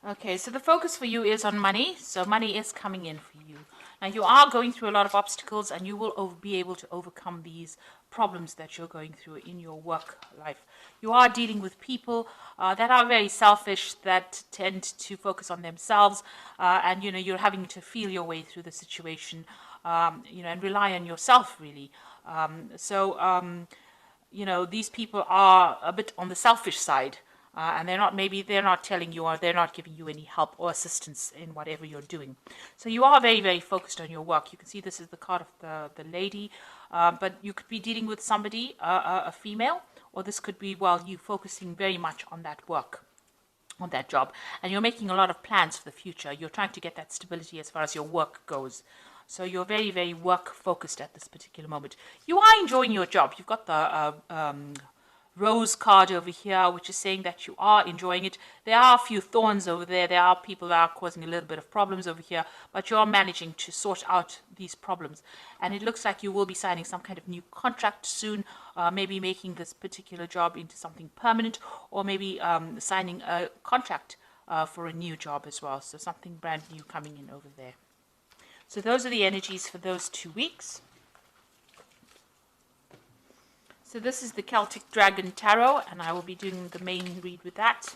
Okay, so the focus for you is on money. So money is coming in for you. Now you are going through a lot of obstacles, and you will be able to overcome these problems that you're going through in your work life. You are dealing with people that are very selfish, that tend to focus on themselves, and you're having to feel your way through the situation, and rely on yourself really. These people are a bit on the selfish side, and they're not telling you, or they're not giving you any help or assistance in whatever you're doing. So you are very, very focused on your work. You can see this is the card of the lady, but you could be dealing with somebody, a female, or this could be, well, you focusing very much on that work, on that job, and you're making a lot of plans for the future. You're trying to get that stability as far as your work goes. So you're very, very work focused at this particular moment. You are enjoying your job. You've got the rose card over here, which is saying that you are enjoying it. There are a few thorns over there. There are people that are causing a little bit of problems over here, but you're managing to sort out these problems. And it looks like you will be signing some kind of new contract soon, maybe making this particular job into something permanent, or maybe signing a contract for a new job as well. So something brand new coming in over there. So those are the energies for those 2 weeks. So this is the Celtic Dragon Tarot, and I will be doing the main read with that.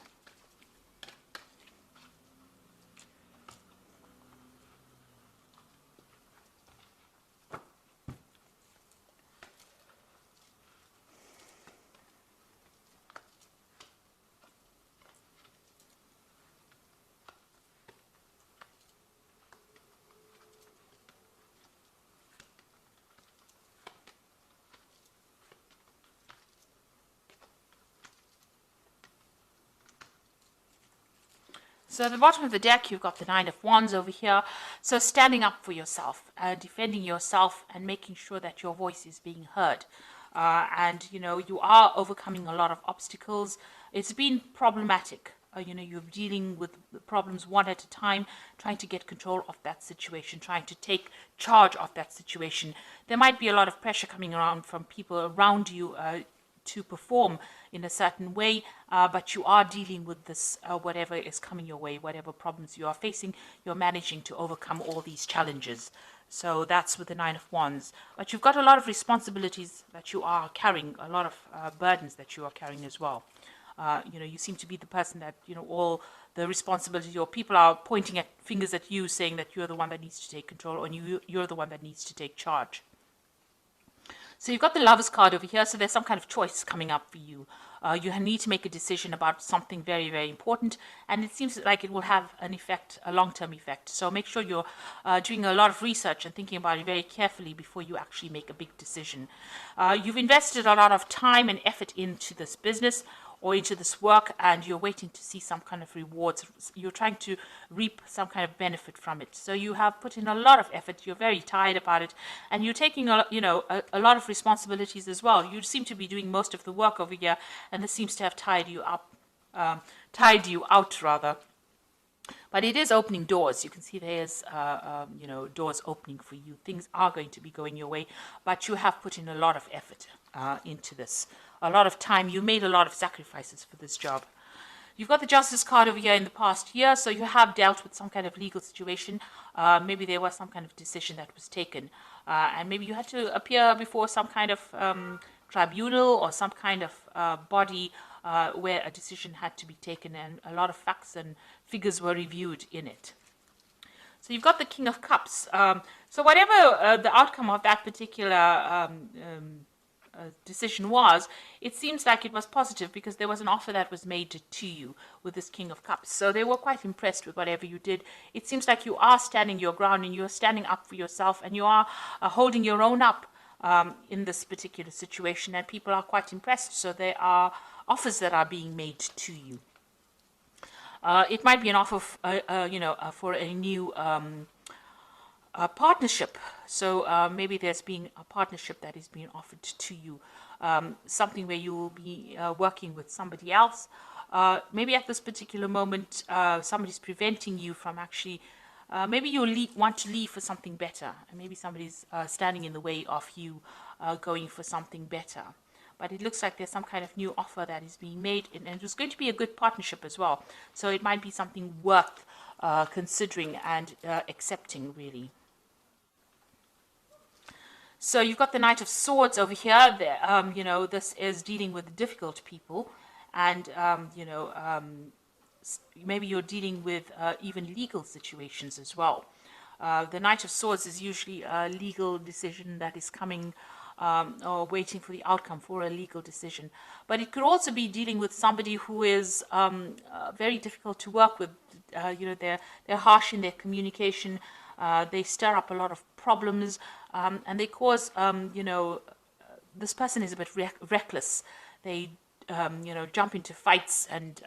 So at the bottom of the deck, you've got the Nine of Wands over here. So standing up for yourself, defending yourself, and making sure that your voice is being heard. You are overcoming a lot of obstacles. It's been problematic. You're dealing with the problems one at a time, trying to get control of that situation, trying to take charge of that situation. There might be a lot of pressure coming around from people around you to perform in a certain way, but you are dealing with this, whatever is coming your way, whatever problems you are facing, you're managing to overcome all these challenges. So that's with the Nine of Wands. But you've got a lot of responsibilities that you are carrying, a lot of burdens that you are carrying as well. You seem to be the person that, all the responsibility, or people are pointing at fingers at you, saying that you're the one that needs to take control, or you're the one that needs to take charge. So you've got the Lovers card over here, so there's some kind of choice coming up for you. You need to make a decision about something very, very important, and it seems like it will have an effect, a long-term effect. So make sure you're doing a lot of research and thinking about it very carefully before you actually make a big decision. You've invested a lot of time and effort into this business or into this work, and you're waiting to see some kind of rewards. You're trying to reap some kind of benefit from it. So you have put in a lot of effort. You're very tired about it, and you're taking a lot of responsibilities as well. You seem to be doing most of the work over here, and this seems to have tired you out rather. But it is opening doors. You can see there's, doors opening for you. Things are going to be going your way, but you have put in a lot of effort into this. A lot of time. You made a lot of sacrifices for this job. You've got the Justice card over here in the past year, so you have dealt with some kind of legal situation. Maybe there was some kind of decision that was taken, and maybe you had to appear before some kind of tribunal or some kind of body where a decision had to be taken, and a lot of facts and figures were reviewed in it. So you've got the King of Cups. So whatever the outcome of that particular decision was, it seems like it was positive, because there was an offer that was made to you with this King of Cups. So they were quite impressed with whatever you did. It seems like you are standing your ground, and you're standing up for yourself, and you are holding your own up in this particular situation, and people are quite impressed. So there are offers that are being made to you. It might be an offer for a new partnership. So maybe there's been a partnership that is being offered to you, something where you will be working with somebody else. Maybe at this particular moment, somebody's preventing you from actually, maybe you want to leave for something better, and maybe somebody's standing in the way of you going for something better. but it looks like there's some kind of new offer that is being made, and it's going to be a good partnership as well. So it might be something worth considering and accepting, really. So you've got the Knight of Swords over here. This is dealing with difficult people, and maybe you're dealing with even legal situations as well. The Knight of Swords is usually a legal decision that is coming or waiting for the outcome for a legal decision. But it could also be dealing with somebody who is very difficult to work with. They're harsh in their communication. They stir up a lot of problems, and they cause, this person is a bit reckless. They, jump into fights and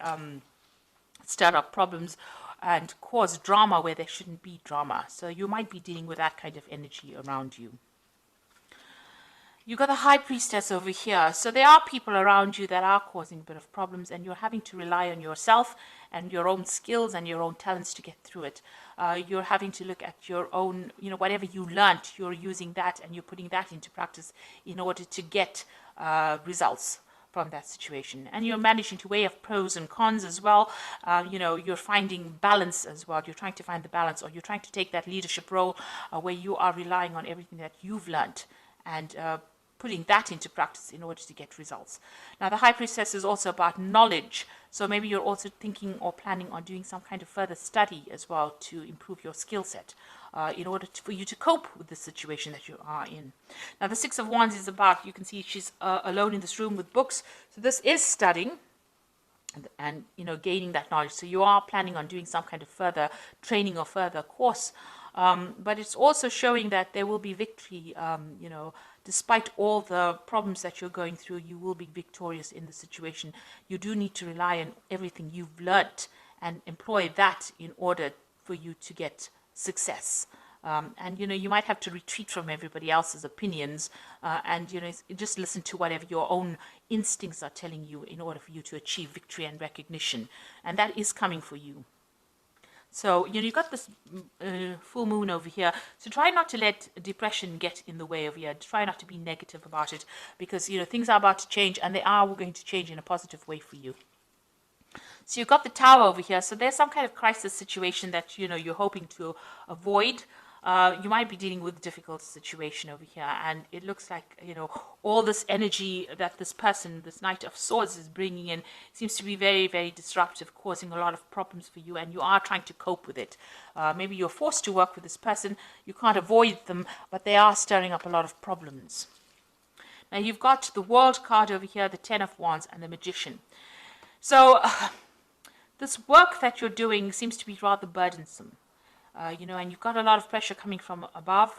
stir up problems and cause drama where there shouldn't be drama. So you might be dealing with that kind of energy around you. You've got the High Priestess over here. So there are people around you that are causing a bit of problems, and you're having to rely on yourself and your own skills and your own talents to get through it. You're having to look at your own, whatever you learned, you're using that and you're putting that into practice in order to get results from that situation. And you're managing to weigh up pros and cons as well. You're finding balance as well. You're trying to find the balance, or you're trying to take that leadership role where you are relying on everything that you've learned and putting that into practice in order to get results. Now, the High Priestess is also about knowledge. So maybe you're also thinking or planning on doing some kind of further study as well to improve your skill set in order for you to cope with the situation that you are in. Now, the Six of Wands is about, you can see she's alone in this room with books. So this is studying and gaining that knowledge. So you are planning on doing some kind of further training or further course. But it's also showing that there will be victory, despite all the problems that you're going through, you will be victorious in the situation. You do need to rely on everything you've learnt and employ that in order for you to get success. And you might have to retreat from everybody else's opinions and just listen to whatever your own instincts are telling you in order for you to achieve victory and recognition. And that is coming for you. So, you've got this full moon over here. So try not to let depression get in the way over here. Try not to be negative about it, because, things are about to change, and they are going to change in a positive way for you. So you've got the Tower over here. So there's some kind of crisis situation that, you're hoping to avoid. You might be dealing with a difficult situation over here, and it looks like, all this energy that this person, this Knight of Swords, is bringing in seems to be very, very disruptive, causing a lot of problems for you, and you are trying to cope with it. Maybe you're forced to work with this person. You can't avoid them, but they are stirring up a lot of problems. Now, you've got the World card over here, the Ten of Wands, and the Magician. So this work that you're doing seems to be rather burdensome. And you've got a lot of pressure coming from above,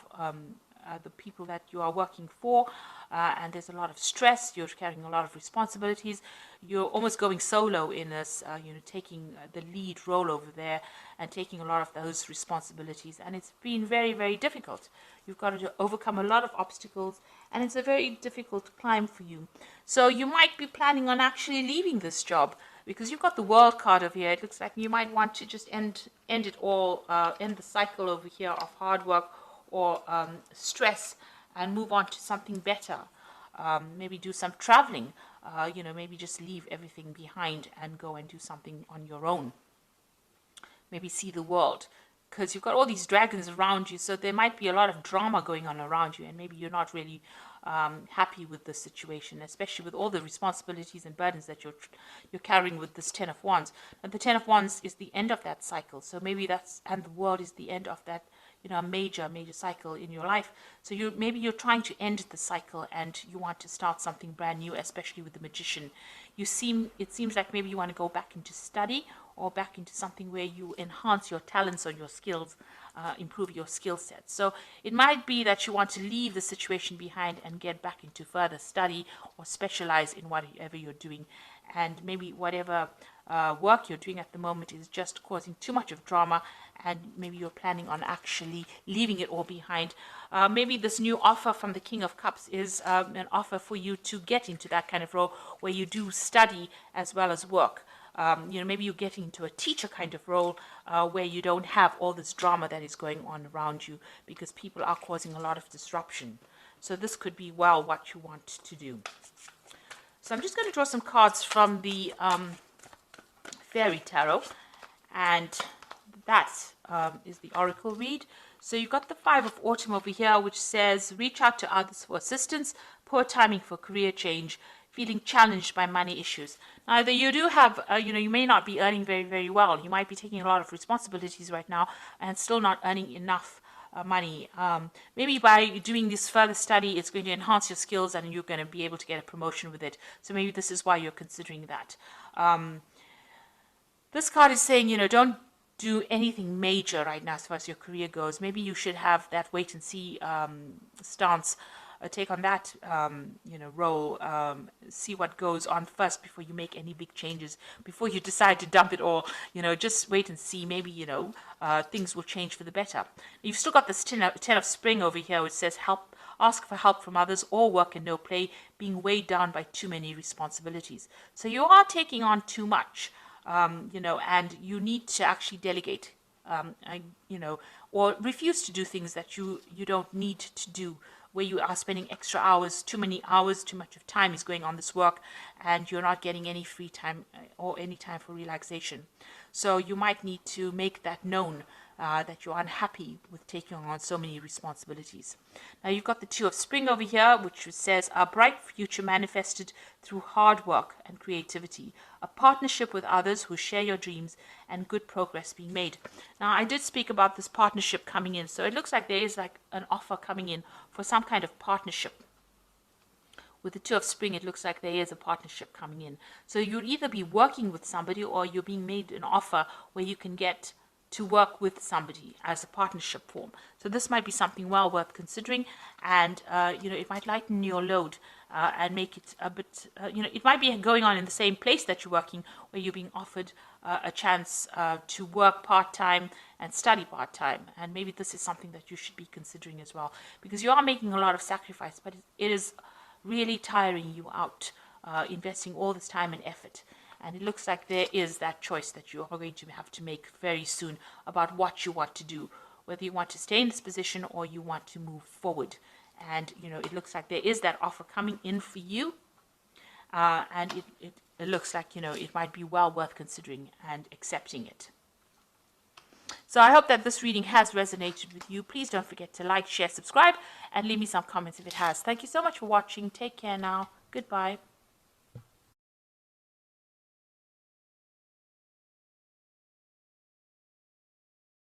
the people that you are working for, and there's a lot of stress. You're carrying a lot of responsibilities. You're almost going solo in this, taking the lead role over there and taking a lot of those responsibilities. And it's been very, very difficult. You've got to overcome a lot of obstacles, and it's a very difficult climb for you. So you might be planning on actually leaving this job, because you've got the World card over here. It looks like you might want to just end it all, end the cycle over here of hard work or stress, and move on to something better. Maybe do some traveling, maybe just leave everything behind and go and do something on your own. Maybe see the world, because you've got all these dragons around you, so there might be a lot of drama going on around you, and maybe you're not really happy with the situation, especially with all the responsibilities and burdens that you're carrying with this Ten of Wands. And the Ten of Wands is the end of that cycle, so maybe and the world is the end of that, a major cycle in your life. So maybe you're trying to end the cycle and you want to start something brand new, especially with the Magician. It seems like maybe you want to go back into study or back into something where you enhance your talents or your skills, improve your skill set. So it might be that you want to leave the situation behind and get back into further study or specialize in whatever you're doing. And maybe whatever work you're doing at the moment is just causing too much of drama, and maybe you're planning on actually leaving it all behind. Maybe this new offer from the King of Cups is an offer for you to get into that kind of role where you do study as well as work. Maybe you're getting into a teacher kind of role where you don't have all this drama that is going on around you, because people are causing a lot of disruption. So this could be what you want to do. So I'm just going to draw some cards from the Fairy Tarot, and that is the Oracle read. So you've got the Five of Autumn over here, which says, reach out to others for assistance, poor timing for career change, feeling challenged by money issues. Now, you do have, you may not be earning very, very well. You might be taking a lot of responsibilities right now and still not earning enough money. Maybe by doing this further study, it's going to enhance your skills and you're going to be able to get a promotion with it. So maybe this is why you're considering that. This card is saying, don't do anything major right now as far as your career goes. Maybe you should have that wait and see stance, take on that, role, see what goes on first before you make any big changes, before you decide to dump it all. Just wait and see. Maybe, things will change for the better. You've still got this ten of Spring over here, which says help. Ask for help from others, or work and no play, being weighed down by too many responsibilities. So you are taking on too much. And you need to actually delegate, or refuse to do things that you don't need to do, where you are spending extra hours, too many hours, too much of time is going on this work, and you're not getting any free time or any time for relaxation. So you might need to make that known, that you're unhappy with taking on so many responsibilities. Now you've got the Two of Spring over here, which says a bright future manifested through hard work and creativity, a partnership with others who share your dreams, and good progress being made. Now I did speak about this partnership coming in, so it looks like there is like an offer coming in for some kind of partnership. With the Two of Spring, it looks like there is a partnership coming in. So you'll either be working with somebody, or you're being made an offer where you can get to work with somebody as a partnership form. So this might be something well worth considering, and it might lighten your load and make it a bit, it might be going on in the same place that you're working, where you're being offered a chance to work part-time and study part-time. And maybe this is something that you should be considering as well, because you are making a lot of sacrifice, but it is really tiring you out, investing all this time and effort. And it looks like there is that choice that you are going to have to make very soon about what you want to do, whether you want to stay in this position or you want to move forward. And, it looks like there is that offer coming in for you. And it looks like, it might be well worth considering and accepting it. So I hope that this reading has resonated with you. Please don't forget to like, share, subscribe, and leave me some comments if it has. Thank you so much for watching. Take care now. Goodbye.